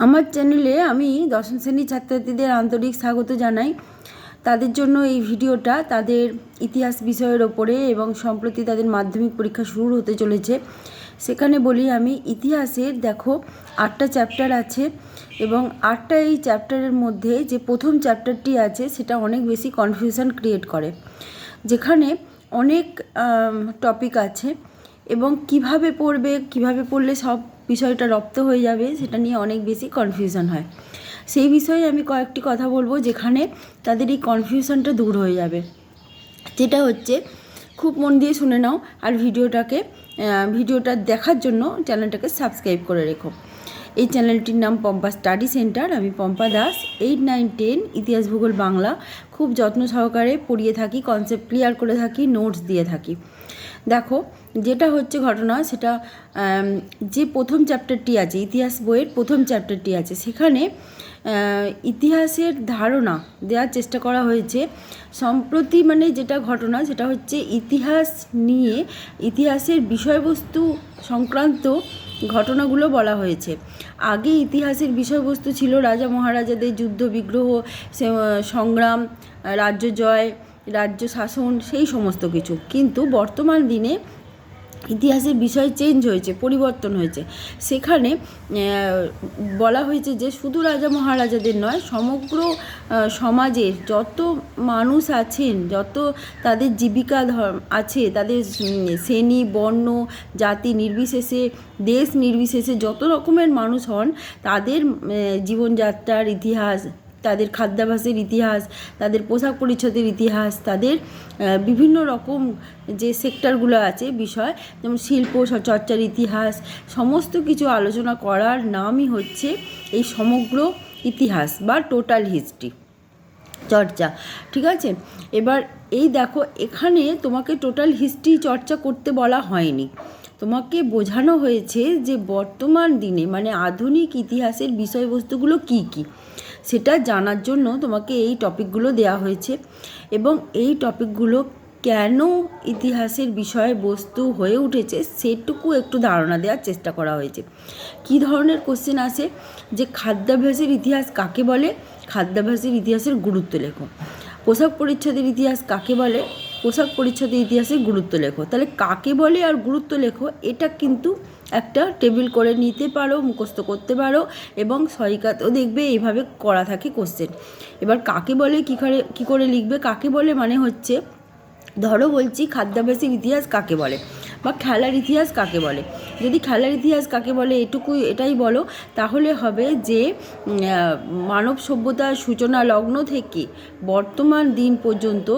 আমার চ্যানেলে আমি দশম শ্রেণীর ছাত্রছাত্রীদের আন্তরিক স্বাগত জানাই। তাদের জন্য এই ভিডিওটা তাদের ইতিহাস বিষয়ের ওপরে এবং সম্প্রতি তাদের মাধ্যমিক পরীক্ষা শুরু হতে চলেছে। সেখানে বলি আমি ইতিহাসের দেখো 8টা চ্যাপ্টার আছে এবং 8টা এই চ্যাপ্টারের মধ্যে যে প্রথম চ্যাপ্টারটি আছে সেটা অনেক বেশি কনফিউশন ক্রিয়েট করে, যেখানে অনেক টপিক আছে এবং কিভাবে পড়লে সব বিষয়টা রপ্ত হয়ে যাবে সেটা নিয়ে অনেক বেশি কনফিউশন হয়। সেই বিষয়ে আমি কয়েকটি কথা বলবো যেখানে তাদের এই কনফিউশনটা দূর হয়ে যাবে। যেটা হচ্ছে, খুব মন দিয়ে শুনে নাও আর ভিডিওটা দেখার জন্য চ্যানেলটাকে সাবস্ক্রাইব করে রেখো। এই চ্যানেলটির নাম পম্পা স্টাডি সেন্টার। আমি পম্পা দাস 8, 9, 10 ইতিহাস ভূগোল বাংলা খুব যত্ন সহকারে পড়িয়ে থাকি, কনসেপ্ট ক্লিয়ার করে থাকি, নোটস দিয়ে থাকি। দেখো, যেটা হচ্ছে ঘটনা সেটা যে প্রথম চ্যাপ্টারটি আছে, ইতিহাস বইয়ের প্রথম চ্যাপ্টারটি আছে, সেখানে ইতিহাসের ধারণা দেওয়ার চেষ্টা করা হয়েছে। সম্প্রতি যেটা ঘটনা সেটা হচ্ছে ইতিহাস নিয়ে, ইতিহাসের বিষয়বস্তু সংক্রান্ত ঘটনাগুলো বলা হয়েছে। আগে ইতিহাসের বিষয়বস্তু ছিল রাজা মহারাজাদের যুদ্ধ বিগ্রহ, সংগ্রাম, রাজ্য জয়, রাজ্য শাসন, সেই সমস্ত কিছু। কিন্তু বর্তমান দিনে ইতিহাসের বিষয় চেঞ্জ হয়েছে, পরিবর্তন হয়েছে। সেখানে বলা হয়েছে যে শুধু রাজা মহারাজাদের নয়, সমগ্র সমাজের যত মানুষ আছেন, যত তাদের জীবিকা আছে, তাদের শ্রেণী বর্ণ জাতি নির্বিশেষে, দেশ নির্বিশেষে যত রকমের মানুষ হন, তাদের জীবনযাত্রার ইতিহাস, তাদের খাদ্যাভ্যাসের ইতিহাস, তাদের পোশাক পরিচ্ছদের ইতিহাস, তাদের বিভিন্ন রকম যে সেক্টরগুলো আছে বিষয়, যেমন শিল্প চর্চার ইতিহাস, সমস্ত কিছু আলোচনা করার নামই হচ্ছে এই সমগ্র ইতিহাস বা টোটাল হিস্ট্রি চর্চা। ঠিক আছে, এবার এই দেখো, এখানে তোমাকে টোটাল হিস্ট্রি চর্চা করতে বলা হয়নি, তোমাকে বোঝানো হয়েছে যে বর্তমান দিনে আধুনিক ইতিহাসের বিষয়বস্তুগুলো কী কী সেটা জানার জন্য তোমাকে এই টপিকগুলো দেওয়া হয়েছে। এবং এই টপিকগুলো কেন ইতিহাসের বিষয়বস্তু হয়ে উঠেছে সেটুকু একটু ধারণা দেওয়ার চেষ্টা করা হয়েছে। কী ধরনের কোশ্চেন আসে, যে খাদ্যাভ্যাসের ইতিহাস কাকে বলে, খাদ্যাভ্যাসের ইতিহাসের গুরুত্ব লেখো। পোশাক পরিচ্ছদের ইতিহাস কাকে বলে, পোশাক পরিচ্ছদের ইতিহাসের গুরুত্ব লেখো। তাহলে কাকে বলে আর গুরুত্ব লেখো, এটা কিন্তু একটা টেবিল করে নিতে পারো, মুখস্থ করতে পারো, এবং সরিকাতেও দেখবে এইভাবে করা থাকে কোশ্চেন। এবার কাকে বলে কী করে লিখবে, কাকে বলে হচ্ছে, ধরো বলছি খাদ্যাভ্যাসের ইতিহাস কাকে বলে বা খেলার ইতিহাস কাকে বলে। যদি খেলার ইতিহাস কাকে বলে এটাই বলো, তাহলে হবে যে মানব সভ্যতার সূচনা লগ্ন থেকে বর্তমান দিন পর্যন্ত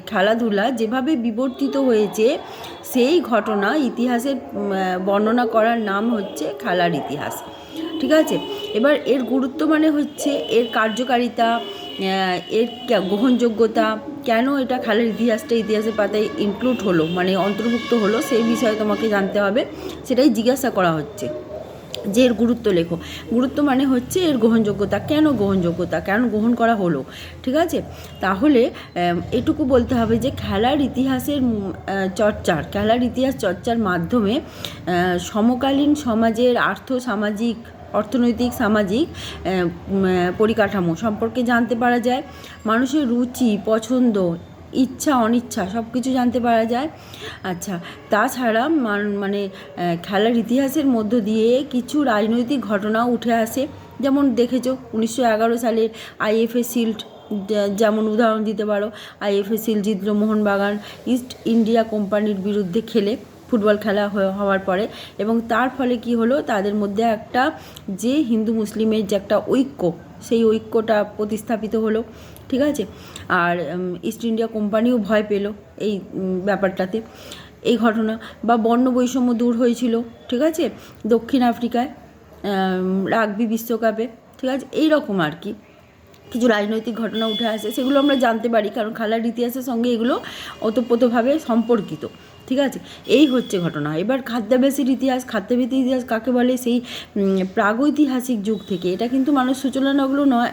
খেলাধুলা যেভাবে বিবর্তিত হয়েছে সেই ঘটনা ইতিহাসের বর্ণনা করার নাম হচ্ছে খেলার ইতিহাস। ঠিক আছে, এবার এর গুরুত্ব হচ্ছে এর কার্যকারিতা, এর গ্রহণযোগ্যতা, কেন এটা খেলার ইতিহাসের পাতায় ইনক্লুড হলো, অন্তর্ভুক্ত হলো, সেই বিষয়ে তোমাকে জানতে হবে। সেটাই জিজ্ঞাসা করা হচ্ছে যে এর গুরুত্ব লেখো। গুরুত্ব হচ্ছে এর গ্রহণযোগ্যতা, কেন গ্রহণ করা হলো। ঠিক আছে, তাহলে এটুকু বলতে হবে যে খেলার ইতিহাস চর্চার মাধ্যমে সমকালীন সমাজের অর্থনৈতিক সামাজিক পরিকাঠামো সম্পর্কে জানতে পারা যায়। মানুষের রুচি পছন্দ, ইচ্ছা অনিচ্ছা সব কিছু জানতে পারা যায়। আচ্ছা, তাছাড়া খেলার ইতিহাসের মধ্য দিয়ে কিছু রাজনৈতিক ঘটনাও উঠে আসে। যেমন দেখেছো 1911 সালের আইএফএ শিল্ড, যেমন উদাহরণ দিতে পারো। আইএফএ শিল্ড জিতল মোহনবাগান ইস্ট ইন্ডিয়া কোম্পানির বিরুদ্ধে খেলে, ফুটবল খেলা হওয়ার পরে, এবং তার ফলে কি হলো, তাদের মধ্যে একটা যে হিন্দু মুসলিমের যে একটা ঐক্য, সেই ঐক্যটা প্রতিস্থাপিত হলো। ঠিক আছে, আর ইস্ট ইন্ডিয়া কোম্পানিও ভয় পেল এই ব্যাপারটাতে, এই ঘটনা। বা বর্ণ বৈষম্য দূর হয়েছিল, ঠিক আছে, দক্ষিণ আফ্রিকায় রাগবি বিশ্বকাপে। ঠিক আছে, এই রকম আর কি কিছু রাজনৈতিক ঘটনা উঠে আসে, সেগুলো আমরা জানতে পারি, কারণ খেলার ইতিহাসের সঙ্গে এগুলো ওতপ্রোতভাবে সম্পর্কিত। ঠিক আছে, এই হচ্ছে ঘটনা। এবার খাদ্যাভ্যাসের ইতিহাস, খাদ্যাভ্যাসের ইতিহাস কাকে বলে? সেই প্রাগৈতিহাসিক যুগ থেকে। এটা কিন্তু মানুষ সূচনা লগ্ন নয়,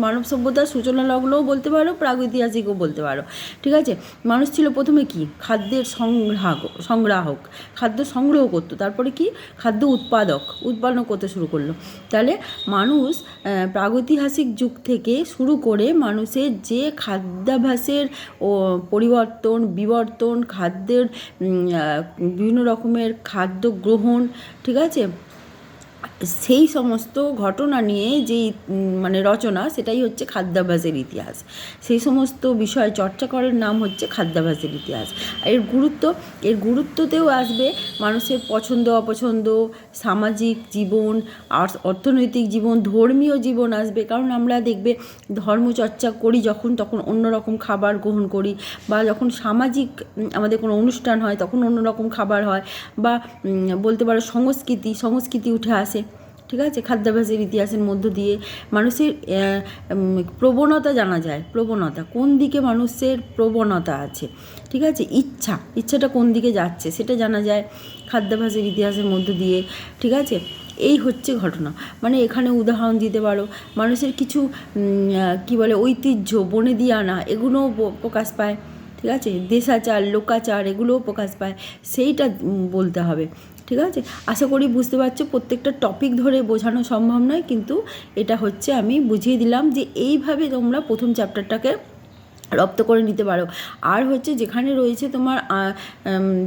মানব সভ্যতার সূচনা লগ্নও বলতে পারো, প্রাগৈতিহাসিকও বলতে পারো। ঠিক আছে, মানুষ ছিল প্রথমে কি? খাদ্যের সংগ্রাহক, খাদ্য সংগ্রহ করতো, তারপরে কি? খাদ্য উৎপাদন করতে শুরু করলো। তাহলে মানুষ প্রাগৈতিহাসিক যুগ থেকে শুরু করে মানুষের যে খাদ্যাভ্যাসের পরিবর্তন, বিবর্তন, খাদ্যের বিভিন্ন রকমের খাদ্য গ্রহণ, ঠিক আছে, সেই সমস্ত ঘটনা নিয়ে যেই রচনা, সেটাই হচ্ছে খাদ্যাভ্যাসের ইতিহাস। সেই সমস্ত বিষয় চর্চা করার নাম হচ্ছে খাদ্যাভ্যাসের ইতিহাস। এর গুরুত্বতেও আসবে মানুষের পছন্দ অপছন্দ, সামাজিক জীবন, অর্থনৈতিক জীবন, ধর্মীয় জীবন আসবে। কারণ আমরা দেখবে ধর্মচর্চা করি যখন, তখন অন্যরকম খাবার গ্রহণ করি, বা যখন সামাজিক আমাদের কোনো অনুষ্ঠান হয় তখন অন্যরকম খাবার হয়, বা বলতে পারো সংস্কৃতি উঠে আসে। ঠিক আছে, খাদ্যাভ্যাসের ইতিহাসের মধ্য দিয়ে মানুষের প্রবণতা জানা যায়। প্রবণতা কোন দিকে মানুষের প্রবণতা আছে, ঠিক আছে, ইচ্ছাটা কোন দিকে যাচ্ছে সেটা জানা যায় খাদ্যাভ্যাসের ইতিহাসের মধ্য দিয়ে। ঠিক আছে, এই হচ্ছে ঘটনা। এখানে উদাহরণ দিতে পারো, মানুষের কিছু কি বলে ঐতিহ্য, বনে দিয়ে আনা, এগুলোও প্রকাশ পায়। ঠিক আছে, দেশাচার, লোকাচার, এগুলোও প্রকাশ পায়, সেইটা বলতে হবে। ঠিক আছে, আশা করি বুঝতে পারছো। প্রত্যেকটা টপিক ধরে বোঝানো সম্ভব নয়, কিন্তু এটা হচ্ছে আমি বুঝিয়ে দিলাম যে এইভাবে তোমরা প্রথম চ্যাপ্টারটাকে রপ্ত করে নিতে পারো। আর হচ্ছে যেখানে রয়েছে তোমার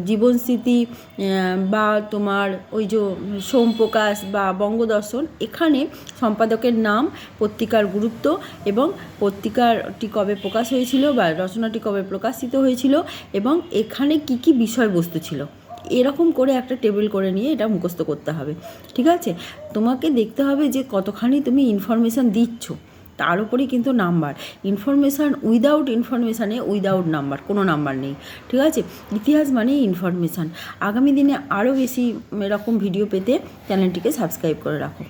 জীবনস্মৃতি বা তোমার ওই যে সোমপ্রকাশ বা বঙ্গদর্শন, এখানে সম্পাদকের নাম, পত্রিকার গুরুত্ব এবং পত্রিকাটি কবে প্রকাশ হয়েছিল বা রচনাটি কবে প্রকাশিত হয়েছিল এবং এখানে কি কি বিষয়বস্তু ছিল, এরকম করে একটা টেবিল করে নিয়ে এটা মুখস্থ করতে হবে। ঠিক আছে, তোমাকে দেখতে হবে যে কতখানি তুমি ইনফরমেশান দিচ্ছ, তার উপরেই কিন্তু নাম্বার। উইদাউট নাম্বার, কোনো নাম্বার নেই। ঠিক আছে, ইতিহাস মানেই ইনফরমেশান। আগামী দিনে আরও বেশি এরকম ভিডিও পেতে চ্যানেলটিকে সাবস্ক্রাইব করে রাখো।